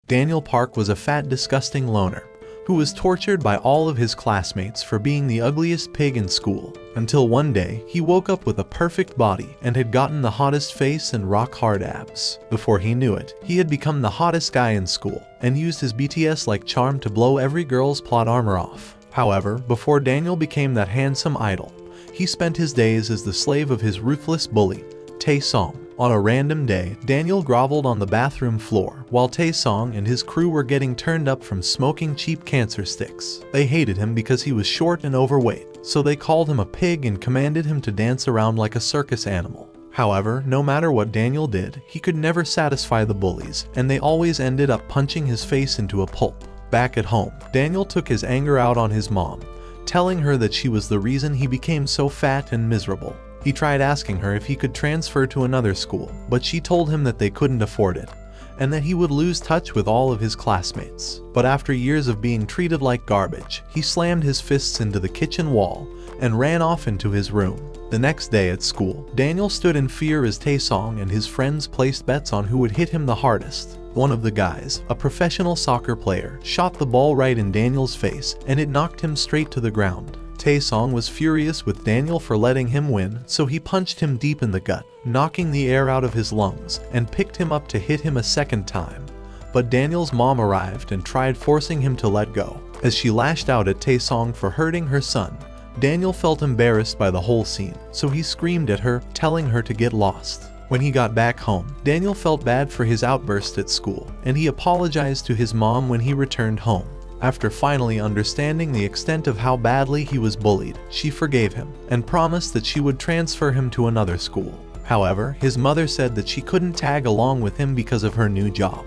Daniel Park was a fat, disgusting loner who was tortured by all of his classmates for being the ugliest pig in school, until one day he woke up with a perfect body and had gotten the hottest face and rock-hard abs. Before he knew it, he had become the hottest guy in school and used his BTS-like charm to blow every girl's plot armor off. However, before Daniel became that handsome idol, he spent his days as the slave of his ruthless bully, Tae-song. On a random day, Daniel groveled on the bathroom floor while Tae-song and his crew were getting turned up from smoking cheap cancer sticks. They hated him because he was short and overweight, so they called him a pig and commanded him to dance around like a circus animal. However, no matter what Daniel did, he could never satisfy the bullies, and they always ended up punching his face into a pulp. Back at home, Daniel took his anger out on his mom, telling her that she was the reason he became so fat and miserable. He tried asking her if he could transfer to another school, but she told him that they couldn't afford it, and that he would lose touch with all of his classmates. But after years of being treated like garbage, he slammed his fists into the kitchen wall and ran off into his room. The next day at school, Daniel stood in fear as Tae-song and his friends placed bets on who would hit him the hardest. One of the guys, a professional soccer player, shot the ball right in Daniel's face and it knocked him straight to the ground. Tae-song was furious with Daniel for letting him win, so he punched him deep in the gut, knocking the air out of his lungs, and picked him up to hit him a second time. But Daniel's mom arrived and tried forcing him to let go. As she lashed out at Tae-song for hurting her son, Daniel felt embarrassed by the whole scene, so he screamed at her, telling her to get lost. When he got back home, Daniel felt bad for his outburst at school, and he apologized to his mom when he returned home. After finally understanding the extent of how badly he was bullied, she forgave him and promised that she would transfer him to another school. However, his mother said that she couldn't tag along with him because of her new job,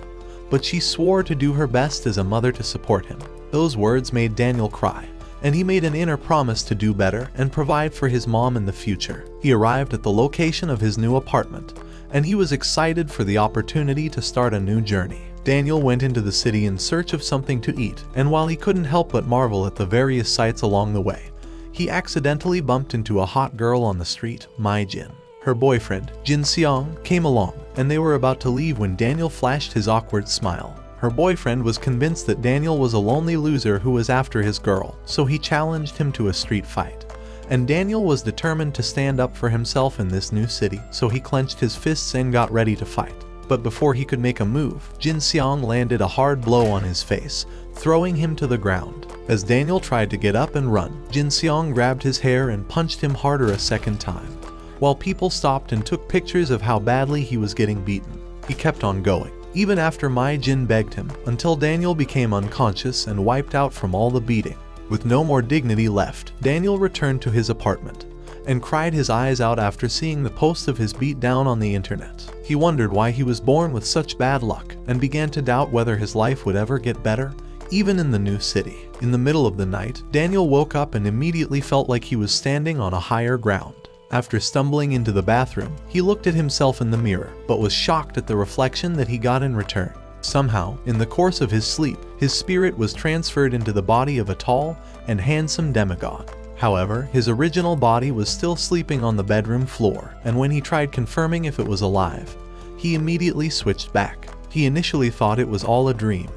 but she swore to do her best as a mother to support him. Those words made Daniel cry, and he made an inner promise to do better and provide for his mom in the future. He arrived at the location of his new apartment, and he was excited for the opportunity to start a new journey. Daniel went into the city in search of something to eat, and while he couldn't help but marvel at the various sights along the way, he accidentally bumped into a hot girl on the street, Mai-jin. Her boyfriend, Jin-seong, came along, and they were about to leave when Daniel flashed his awkward smile. Her boyfriend was convinced that Daniel was a lonely loser who was after his girl, so he challenged him to a street fight. And Daniel was determined to stand up for himself in this new city, so he clenched his fists and got ready to fight. But before he could make a move, Jin-seong landed a hard blow on his face, throwing him to the ground. As Daniel tried to get up and run, Jin-seong grabbed his hair and punched him harder a second time. While people stopped and took pictures of how badly he was getting beaten, he kept on going, even after Mai-jin begged him, until Daniel became unconscious and wiped out from all the beating. With no more dignity left, Daniel returned to his apartment and cried his eyes out after seeing the post of his beatdown on the internet. He wondered why he was born with such bad luck and began to doubt whether his life would ever get better, even in the new city. In the middle of the night, Daniel woke up and immediately felt like he was standing on a higher ground. After stumbling into the bathroom, he looked at himself in the mirror, but was shocked at the reflection that he got in return. Somehow, in the course of his sleep, his spirit was transferred into the body of a tall and handsome demigod. However, his original body was still sleeping on the bedroom floor, and when he tried confirming if it was alive, he immediately switched back. He initially thought it was all a dream,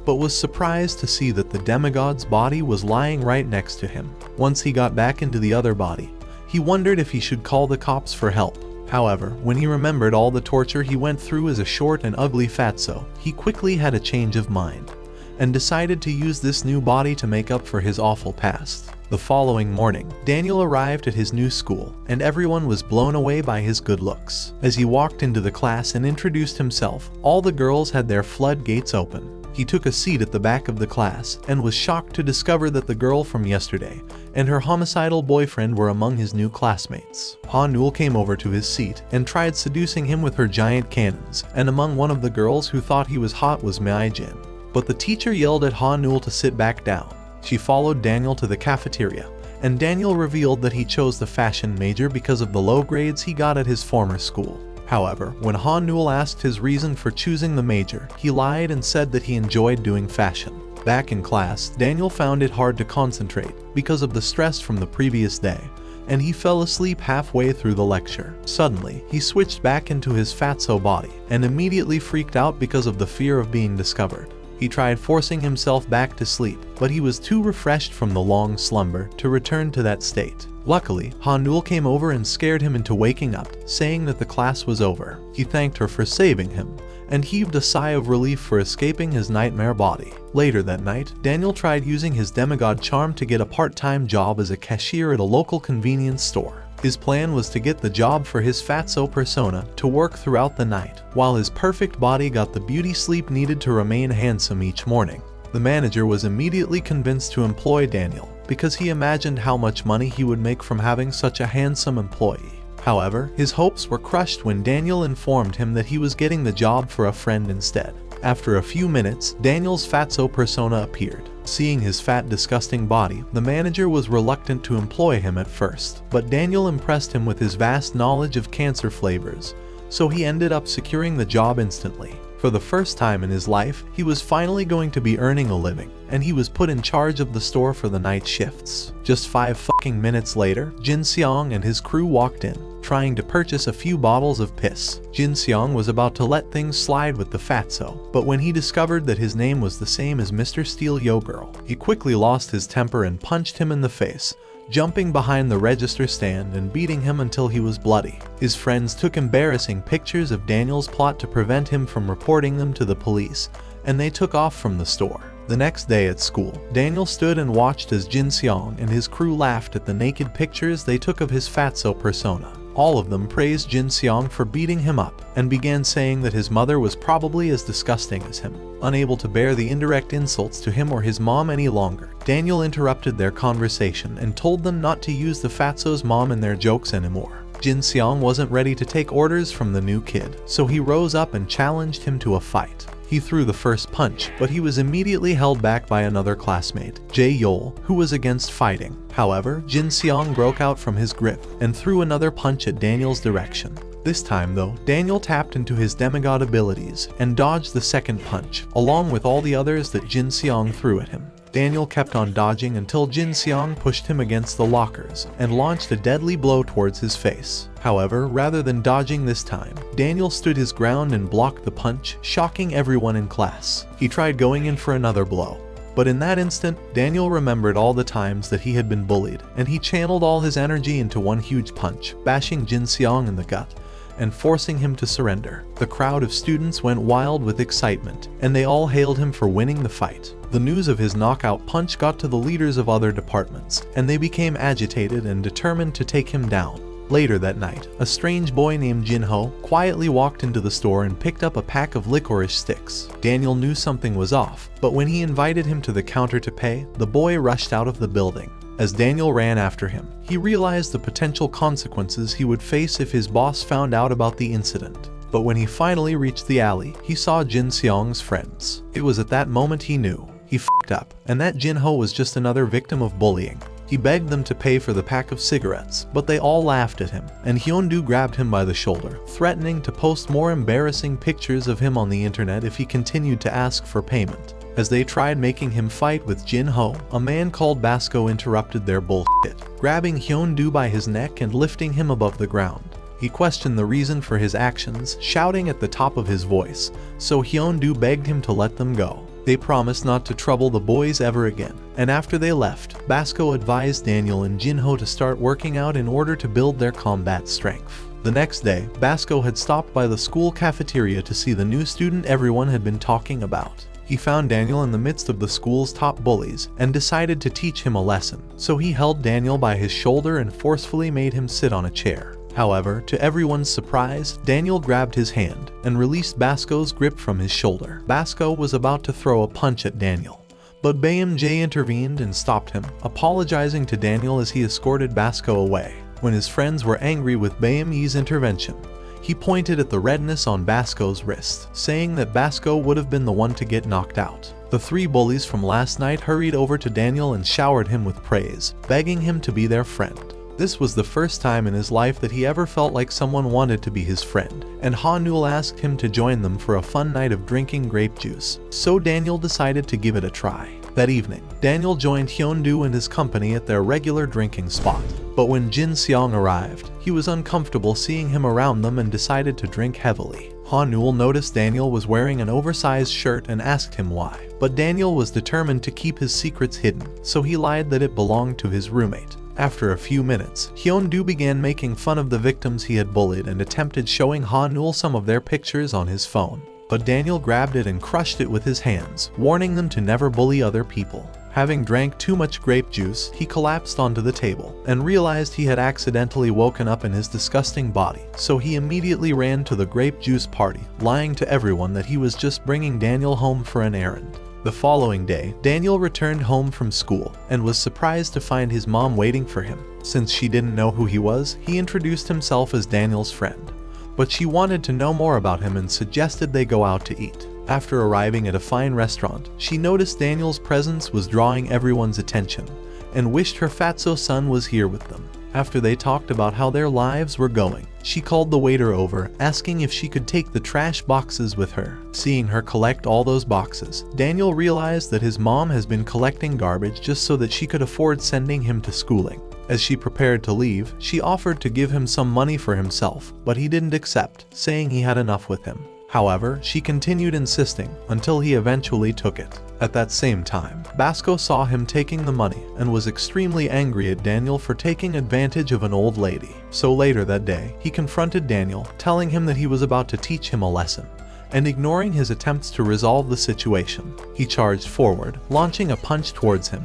but was surprised to see that the demigod's body was lying right next to him. Once he got back into the other body, he wondered if he should call the cops for help. However, when he remembered all the torture he went through as a short and ugly fatso, he quickly had a change of mind, and decided to use this new body to make up for his awful past. The following morning, Daniel arrived at his new school, and everyone was blown away by his good looks. As he walked into the class and introduced himself, all the girls had their floodgates open. He took a seat at the back of the class and was shocked to discover that the girl from yesterday and her homicidal boyfriend were among his new classmates. Ha-nul came over to his seat and tried seducing him with her giant cannons, and among one of the girls who thought he was hot was Mai-jin. But the teacher yelled at Ha-nul to sit back down. She followed Daniel to the cafeteria, and Daniel revealed that he chose the fashion major because of the low grades he got at his former school. However, when Ha-nul asked his reason for choosing the major, he lied and said that he enjoyed doing fashion. Back in class, Daniel found it hard to concentrate because of the stress from the previous day, and he fell asleep halfway through the lecture. Suddenly, he switched back into his fatso body and immediately freaked out because of the fear of being discovered. He tried forcing himself back to sleep, but he was too refreshed from the long slumber to return to that state. Luckily, Hanul came over and scared him into waking up, saying that the class was over. He thanked her for saving him, and heaved a sigh of relief for escaping his nightmare body. Later that night, Daniel tried using his demigod charm to get a part-time job as a cashier at a local convenience store. His plan was to get the job for his fatso persona to work throughout the night, while his perfect body got the beauty sleep needed to remain handsome each morning. The manager was immediately convinced to employ Daniel, because he imagined how much money he would make from having such a handsome employee. However, his hopes were crushed when Daniel informed him that he was getting the job for a friend instead. After a few minutes, Daniel's fatso persona appeared. Seeing his fat, disgusting body, the manager was reluctant to employ him at first, but Daniel impressed him with his vast knowledge of cancer flavors, so he ended up securing the job instantly. For the first time in his life, he was finally going to be earning a living, and he was put in charge of the store for the night shifts. Just 5 fucking minutes later, Jin Seong and his crew walked in, trying to purchase a few bottles of piss. Jin Seong was about to let things slide with the fatso, but when he discovered that his name was the same as Mr. Steel Yo Girl, he quickly lost his temper and punched him in the face, jumping behind the register stand and beating him until he was bloody. His friends took embarrassing pictures of Daniel's plot to prevent him from reporting them to the police, and they took off from the store. The next day at school, Daniel stood and watched as Jin Seong and his crew laughed at the naked pictures they took of his fatso persona. All of them praised Jin Seong for beating him up, and began saying that his mother was probably as disgusting as him. Unable to bear the indirect insults to him or his mom any longer, Daniel interrupted their conversation and told them not to use the fatso's mom in their jokes anymore. Jin Seong wasn't ready to take orders from the new kid, so he rose up and challenged him to a fight. He threw the first punch, but he was immediately held back by another classmate, Jae Yol, who was against fighting. However, Jin Seong broke out from his grip and threw another punch at Daniel's direction. This time though, Daniel tapped into his demigod abilities and dodged the second punch, along with all the others that Jin Seong threw at him. Daniel kept on dodging until Jin Seong pushed him against the lockers and launched a deadly blow towards his face. However, rather than dodging this time, Daniel stood his ground and blocked the punch, shocking everyone in class. He tried going in for another blow, but in that instant, Daniel remembered all the times that he had been bullied, and he channeled all his energy into one huge punch, bashing Jin Seong in the gut and forcing him to surrender. The crowd of students went wild with excitement, and they all hailed him for winning the fight. The news of his knockout punch got to the leaders of other departments, and they became agitated and determined to take him down. Later that night, a strange boy named Jin-ho quietly walked into the store and picked up a pack of licorice sticks. Daniel knew something was off, but when he invited him to the counter to pay, the boy rushed out of the building. As Daniel ran after him, he realized the potential consequences he would face if his boss found out about the incident. But when he finally reached the alley, he saw Jin Seong's friends. It was at that moment he knew he f***ed up, and that Jin-ho was just another victim of bullying. He begged them to pay for the pack of cigarettes, but they all laughed at him, and Hyun-do grabbed him by the shoulder, threatening to post more embarrassing pictures of him on the internet if he continued to ask for payment. As they tried making him fight with Jin-ho, a man called Basco interrupted their bullshit, grabbing Hyun-do by his neck and lifting him above the ground. He questioned the reason for his actions, shouting at the top of his voice, so Hyun-do begged him to let them go. They promised not to trouble the boys ever again, and after they left, Basco advised Daniel and Jin-ho to start working out in order to build their combat strength. The next day, Basco had stopped by the school cafeteria to see the new student everyone had been talking about. He found Daniel in the midst of the school's top bullies and decided to teach him a lesson, so he held Daniel by his shoulder and forcefully made him sit on a chair. However, to everyone's surprise, Daniel grabbed his hand and released Basco's grip from his shoulder. Basco was about to throw a punch at Daniel, but BMJ intervened and stopped him, apologizing to Daniel as he escorted Basco away. When his friends were angry with BME's intervention, he pointed at the redness on Basco's wrist, saying that Basco would have been the one to get knocked out. The 3 bullies from last night hurried over to Daniel and showered him with praise, begging him to be their friend. This was the first time in his life that he ever felt like someone wanted to be his friend, and Ha-nul asked him to join them for a fun night of drinking grape juice, so Daniel decided to give it a try. That evening, Daniel joined Hyun-do and his company at their regular drinking spot, but when Jin Seong arrived, he was uncomfortable seeing him around them and decided to drink heavily. Ha-Nul noticed Daniel was wearing an oversized shirt and asked him why, but Daniel was determined to keep his secrets hidden, so he lied that it belonged to his roommate. After a few minutes, Hyun-do began making fun of the victims he had bullied and attempted showing Ha-Nul some of their pictures on his phone. But Daniel grabbed it and crushed it with his hands, warning them to never bully other people. Having drank too much grape juice, he collapsed onto the table and realized he had accidentally woken up in his disgusting body, so he immediately ran to the grape juice party, lying to everyone that he was just bringing Daniel home for an errand. The following day, Daniel returned home from school and was surprised to find his mom waiting for him. Since she didn't know who he was, he introduced himself as Daniel's friend. But she wanted to know more about him and suggested they go out to eat. After arriving at a fine restaurant, she noticed Daniel's presence was drawing everyone's attention and wished her fatso-son was here with them. After they talked about how their lives were going, she called the waiter over, asking if she could take the trash boxes with her. Seeing her collect all those boxes, Daniel realized that his mom has been collecting garbage just so that she could afford sending him to schooling. As she prepared to leave, she offered to give him some money for himself, but he didn't accept, saying he had enough with him. However, she continued insisting until he eventually took it. At that same time, Basco saw him taking the money and was extremely angry at Daniel for taking advantage of an old lady. So later that day, he confronted Daniel, telling him that he was about to teach him a lesson. And ignoring his attempts to resolve the situation, he charged forward, launching a punch towards him.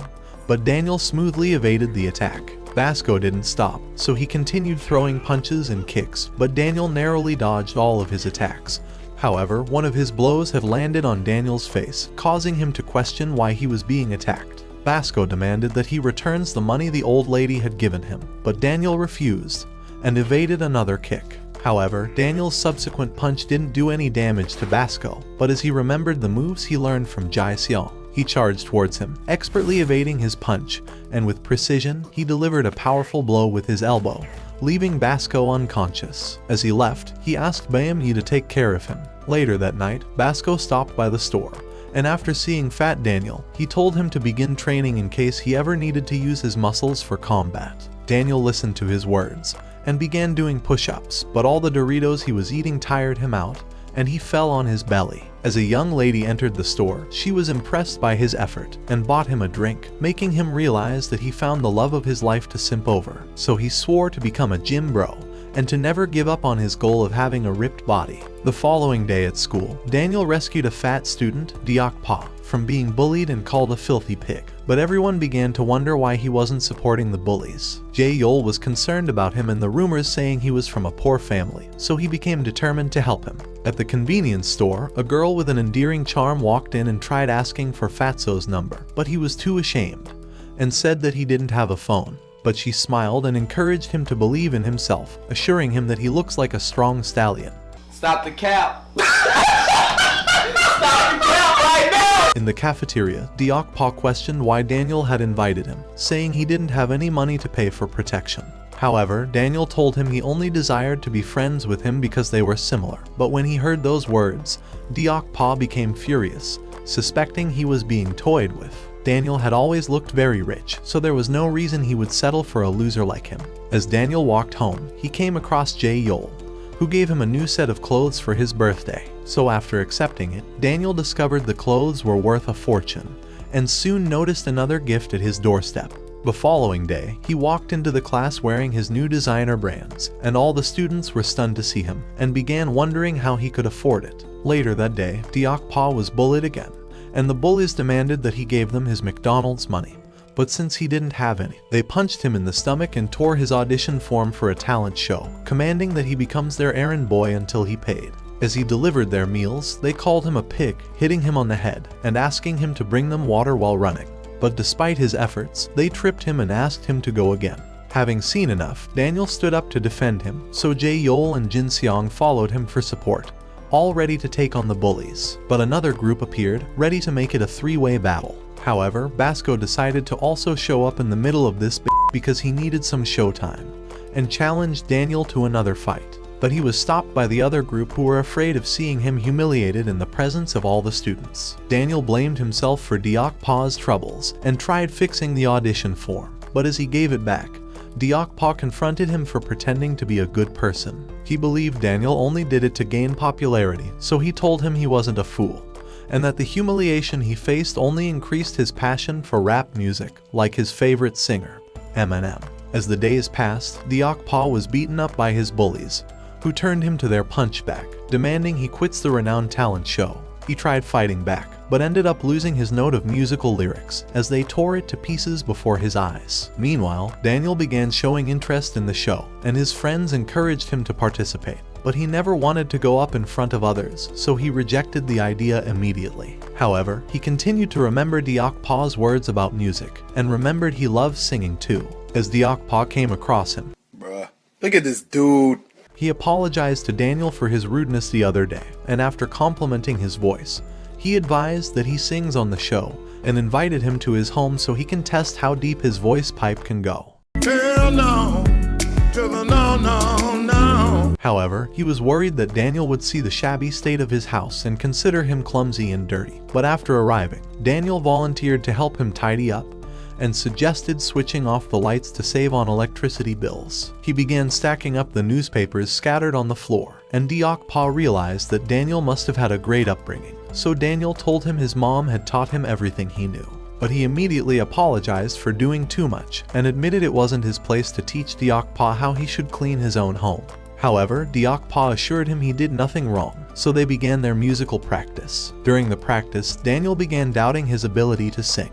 But Daniel smoothly evaded the attack. Basco didn't stop, so he continued throwing punches and kicks, but Daniel narrowly dodged all of his attacks. However, one of his blows had landed on Daniel's face, causing him to question why he was being attacked. Basco demanded that he returns the money the old lady had given him, but Daniel refused and evaded another kick. However, Daniel's subsequent punch didn't do any damage to Basco, but as he remembered the moves he learned from Jai Seong, he charged towards him, expertly evading his punch, and with precision, he delivered a powerful blow with his elbow, leaving Basco unconscious. As he left, he asked Bayam-yi to take care of him. Later that night, Basco stopped by the store, and after seeing Fat Daniel, he told him to begin training in case he ever needed to use his muscles for combat. Daniel listened to his words, and began doing push-ups, but all the Doritos he was eating tired him out, and he fell on his belly. As a young lady entered the store, she was impressed by his effort and bought him a drink, making him realize that he found the love of his life to simp over. So he swore to become a gym bro and to never give up on his goal of having a ripped body. The following day at school, Daniel rescued a fat student, Deok-pa, from being bullied and called a filthy pig, but everyone began to wonder why he wasn't supporting the bullies. Jae-yol was concerned about him and the rumors saying he was from a poor family, so he became determined to help him. At the convenience store, a girl with an endearing charm walked in and tried asking for Fatso's number, but he was too ashamed and said that he didn't have a phone. But she smiled and encouraged him to believe in himself, assuring him that he looks like a strong stallion. Stop the cap! Stop the cap right now! In the cafeteria, Deok-pa questioned why Daniel had invited him, saying he didn't have any money to pay for protection. However, Daniel told him he only desired to be friends with him because they were similar. But when he heard those words, Deok-pa became furious, suspecting he was being toyed with. Daniel had always looked very rich, so there was no reason he would settle for a loser like him. As Daniel walked home, he came across Jae-yol, who gave him a new set of clothes for his birthday. So after accepting it, Daniel discovered the clothes were worth a fortune, and soon noticed another gift at his doorstep. The following day, he walked into the class wearing his new designer brands, and all the students were stunned to see him, and began wondering how he could afford it. Later that day, Deok-pa was bullied again, and the bullies demanded that he gave them his McDonald's money. But since he didn't have any, they punched him in the stomach and tore his audition form for a talent show, commanding that he becomes their errand boy until he paid. As he delivered their meals, they called him a pig, hitting him on the head, and asking him to bring them water while running. But despite his efforts, they tripped him and asked him to go again. Having seen enough, Daniel stood up to defend him, so Jae-yol and Jin Seong followed him for support, all ready to take on the bullies. But another group appeared, ready to make it a three-way battle. However, Basco decided to also show up in the middle of this because he needed some showtime, and challenged Daniel to another fight. But he was stopped by the other group who were afraid of seeing him humiliated in the presence of all the students. Daniel blamed himself for Deok-pa's troubles and tried fixing the audition form, but as he gave it back, Diokpa confronted him for pretending to be a good person. He believed Daniel only did it to gain popularity, so he told him he wasn't a fool, and that the humiliation he faced only increased his passion for rap music, like his favorite singer, Eminem. As the days passed, Diokpa was beaten up by his bullies, who turned him to their punchbag, demanding he quits the renowned talent show. He tried fighting back, but ended up losing his note of musical lyrics as they tore it to pieces before his eyes. Meanwhile, Daniel began showing interest in the show, and his friends encouraged him to participate. But he never wanted to go up in front of others, so he rejected the idea immediately. However, he continued to remember Diokpa's words about music, and remembered he loved singing too. As Diokpa came across him, "Bruh, look at this dude." He apologized to Daniel for his rudeness the other day, and after complimenting his voice, he advised that he sings on the show, and invited him to his home so he can test how deep his voice pipe can go. Hell no, to the no, no, no. However, he was worried that Daniel would see the shabby state of his house and consider him clumsy and dirty. But after arriving, Daniel volunteered to help him tidy up, and suggested switching off the lights to save on electricity bills. He began stacking up the newspapers scattered on the floor, and Diokpa realized that Daniel must have had a great upbringing, so Daniel told him his mom had taught him everything he knew. But he immediately apologized for doing too much, and admitted it wasn't his place to teach Diokpa how he should clean his own home. However, Diokpa assured him he did nothing wrong, so they began their musical practice. During the practice, Daniel began doubting his ability to sing,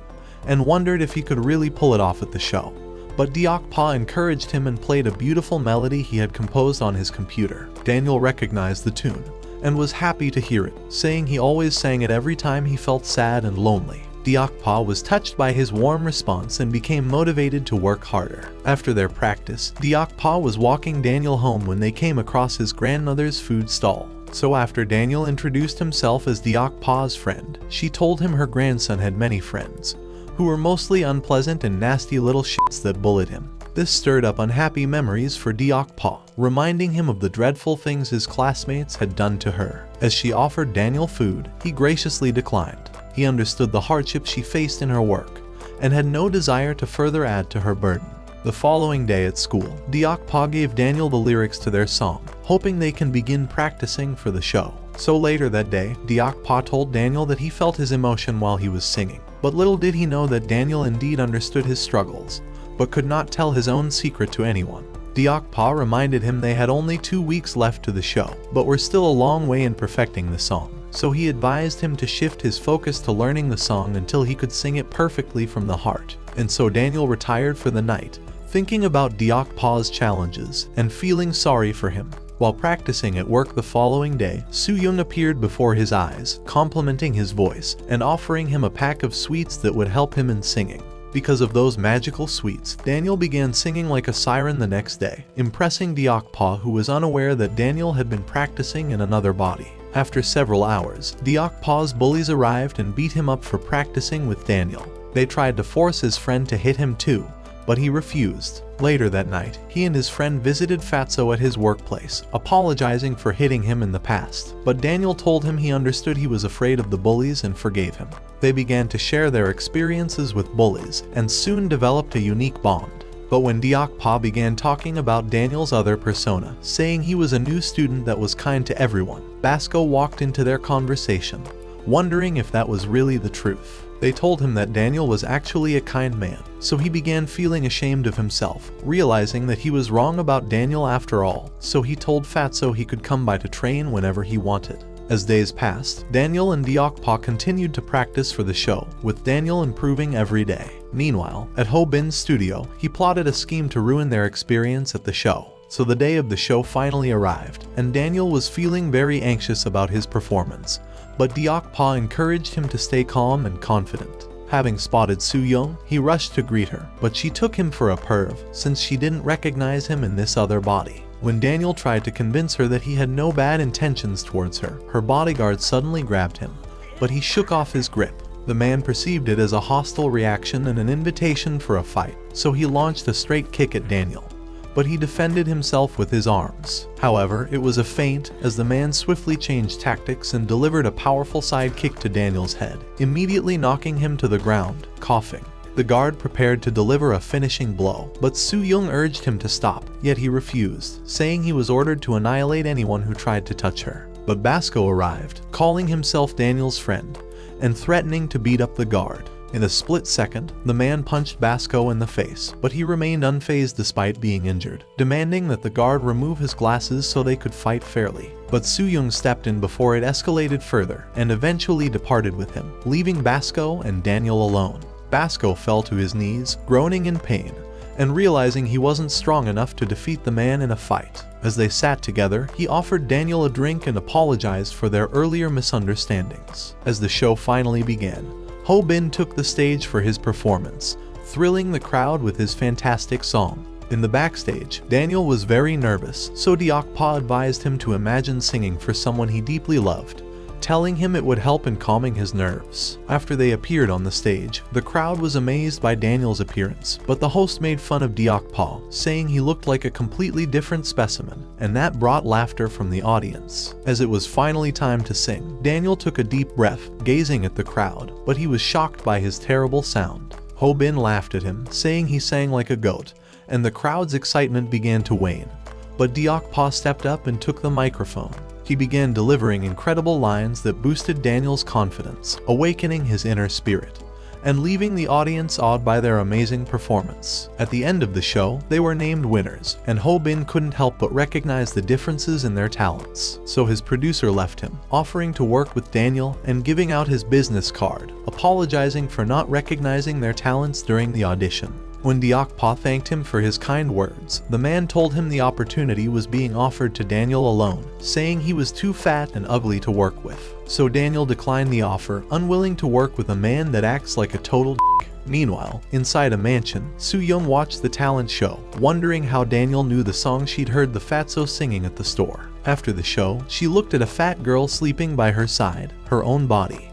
and wondered if he could really pull it off at the show. But Diokpa encouraged him and played a beautiful melody he had composed on his computer. Daniel recognized the tune, and was happy to hear it, saying he always sang it every time he felt sad and lonely. Diokpa was touched by his warm response and became motivated to work harder. After their practice, Diokpa was walking Daniel home when they came across his grandmother's food stall. So after Daniel introduced himself as Diokpa's friend, she told him her grandson had many friends, who were mostly unpleasant and nasty little shits that bullied him. This stirred up unhappy memories for Diokpa, reminding him of the dreadful things his classmates had done to her. As she offered Daniel food, he graciously declined. He understood the hardship she faced in her work, and had no desire to further add to her burden. The following day at school, Diokpa gave Daniel the lyrics to their song, hoping they can begin practicing for the show. So later that day, Diokpa told Daniel that he felt his emotion while he was singing. But little did he know that Daniel indeed understood his struggles, but could not tell his own secret to anyone. Diokpa reminded him they had only 2 weeks left to the show, but were still a long way in perfecting the song. So he advised him to shift his focus to learning the song until he could sing it perfectly from the heart. And so Daniel retired for the night, thinking about Diokpa's challenges and feeling sorry for him. While practicing at work the following day, Soo-young appeared before his eyes, complimenting his voice and offering him a pack of sweets that would help him in singing. Because of those magical sweets, Daniel began singing like a siren the next day, impressing Diokpa, who was unaware that Daniel had been practicing in another body. After several hours, Diokpa's bullies arrived and beat him up for practicing with Daniel. They tried to force his friend to hit him too, but he refused. Later that night, he and his friend visited Fatso at his workplace, apologizing for hitting him in the past. But Daniel told him he understood he was afraid of the bullies and forgave him. They began to share their experiences with bullies, and soon developed a unique bond. But when Diokpa began talking about Daniel's other persona, saying he was a new student that was kind to everyone, Basco walked into their conversation, wondering if that was really the truth. They told him that Daniel was actually a kind man, so he began feeling ashamed of himself, realizing that he was wrong about Daniel after all, so he told Fatso he could come by to train whenever he wanted. As days passed, Daniel and Diokpa continued to practice for the show, with Daniel improving every day. Meanwhile, at Ho Bin's studio, he plotted a scheme to ruin their experience at the show. So the day of the show finally arrived, and Daniel was feeling very anxious about his performance, but Diokpa encouraged him to stay calm and confident. Having spotted Soo-young, he rushed to greet her, but she took him for a perv, since she didn't recognize him in this other body. When Daniel tried to convince her that he had no bad intentions towards her, her bodyguard suddenly grabbed him, but he shook off his grip. The man perceived it as a hostile reaction and an invitation for a fight, so he launched a straight kick at Daniel, but he defended himself with his arms. However, it was a feint, as the man swiftly changed tactics and delivered a powerful side kick to Daniel's head, immediately knocking him to the ground, coughing. The guard prepared to deliver a finishing blow, but Soo-young urged him to stop, yet he refused, saying he was ordered to annihilate anyone who tried to touch her. But Basco arrived, calling himself Daniel's friend, and threatening to beat up the guard. In a split second, the man punched Basco in the face, but he remained unfazed despite being injured, demanding that the guard remove his glasses so they could fight fairly. But Soo-young stepped in before it escalated further, and eventually departed with him, leaving Basco and Daniel alone. Basco fell to his knees, groaning in pain, and realizing he wasn't strong enough to defeat the man in a fight. As they sat together, he offered Daniel a drink and apologized for their earlier misunderstandings. As the show finally began, Ho Bin took the stage for his performance, thrilling the crowd with his fantastic song. In the backstage, Daniel was very nervous, so Deokpa advised him to imagine singing for someone he deeply loved, telling him it would help in calming his nerves. After they appeared on the stage, the crowd was amazed by Daniel's appearance, but the host made fun of Deokpa, saying he looked like a completely different specimen, and that brought laughter from the audience. As it was finally time to sing, Daniel took a deep breath, gazing at the crowd, but he was shocked by his terrible sound. Ho Bin laughed at him, saying he sang like a goat, and the crowd's excitement began to wane. But Deokpa stepped up and took the microphone. He began delivering incredible lines that boosted Daniel's confidence, awakening his inner spirit, and leaving the audience awed by their amazing performance. At the end of the show, they were named winners, and Ho Bin couldn't help but recognize the differences in their talents. So his producer left him, offering to work with Daniel and giving out his business card, apologizing for not recognizing their talents during the audition. When Deokpa thanked him for his kind words, the man told him the opportunity was being offered to Daniel alone, saying he was too fat and ugly to work with. So Daniel declined the offer, unwilling to work with a man that acts like a total d***. Meanwhile, inside a mansion, Soo-young watched the talent show, wondering how Daniel knew the song she'd heard the fatso singing at the store. After the show, she looked at a fat girl sleeping by her side, her own body.